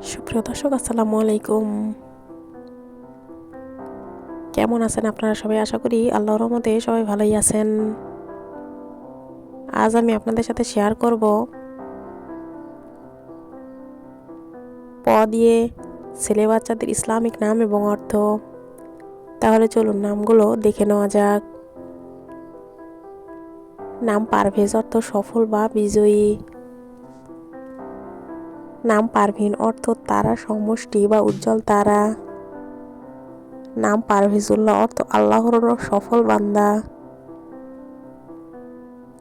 সুপ্রিয় দর্শক, আসসালামু আলাইকুম। কেমন আছেন আপনারা সবাই? আশা করি আল্লাহর রহমতে সবাই ভালোই আছেন। আজ আমি আপনাদের সাথে শেয়ার করব প দিয়ে ছেলে বাচ্চাদের ইসলামিক নাম এবং অর্থ। তাহলে চলুন নামগুলো দেখে নেওয়া যাক। নাম পারভেজ, অর্থ সফল বা বিজয়ী। নাম পারভিন, অর্থ তারা, সমষ্টি বা উজ্জ্বল তারা। নাম পারভেজুল্লাহ, অর্থ আল্লাহর সফল বান্দা।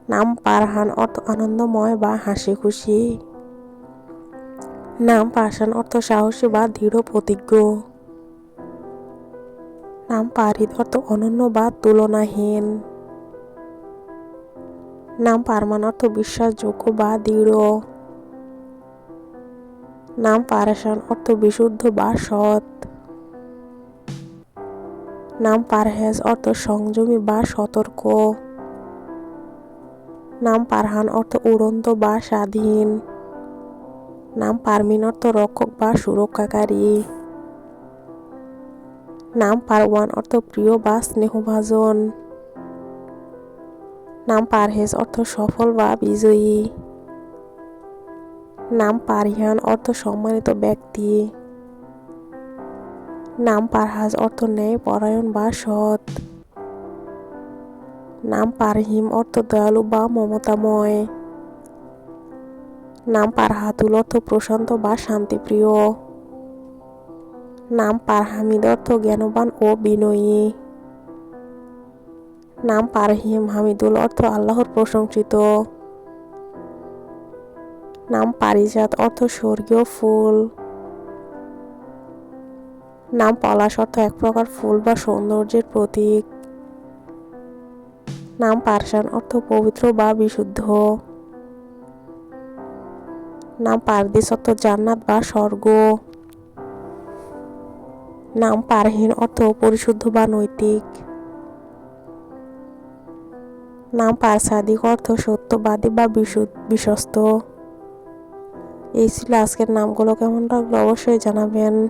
নাম পারহান, অর্থ আনন্দময় বা হাসি খুশি। নাম পাষাণ, অর্থ সাহসী বা দৃঢ় প্রতিজ্ঞ। নাম পারিদ, অর্থ অনন্য বা তুলনাহীন। নাম পারমান, অর্থ বিশ্বাসযোগ্য বা দৃঢ়। নাম পারাসান, অর্থ বিশুদ্ধ বা সৎ। নাম পারহেজ, অর্থ সংযমী বা সতর্ক। নাম পারহান, অর্থ উড়ন্ত বা স্বাধীন। নাম পারমিন, অর্থ রক্ষক বা সুরক্ষাকারী। নাম পারওয়ান, অর্থ প্রিয় বা স্নেহভাজন। নাম পারহেজ, অর্থ সফল বা বিজয়ী। নাম পারিহান, অর্থ সম্মানিত ব্যক্তি। নাম পারহাজ, অর্থ ন্যায় পরায়ণ বা সৎ। নাম পারহিম, অর্থ দয়ালু বা মমতাময়। নাম পারহাতুল, অর্থ প্রশান্ত বা শান্তিপ্রিয়। নাম পারহামিদ, অর্থ জ্ঞানবান ও বিনয়ী। নাম পারহিম হামিদুল, অর্থ আল্লাহর প্রশংসিত। নাম পারিজাত, অর্থ স্বর্গীয় ফুল। নাম পলাশ, অর্থ এক প্রকার ফুল বা সৌন্দর্যের প্রতীক। নাম পারসান, অর্থ পবিত্র বা বিশুদ্ধ। নাম পারদিস, অর্থ জান্নাত বা স্বর্গ। নাম পারহীন, অর্থ পরিশুদ্ধ বা নৈতিক। নাম পারসাদিক, অর্থ সত্যবাদী বা বিশ্বস্ত। এই ছিল আজকের নামগুলো। কেমন লাগলো অবশ্যই জানাবেন।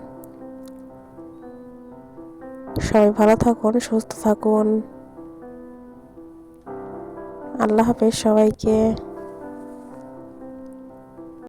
সবাই ভালো থাকুন, সুস্থ থাকুন। আল্লাহ হাফেজ সবাইকে।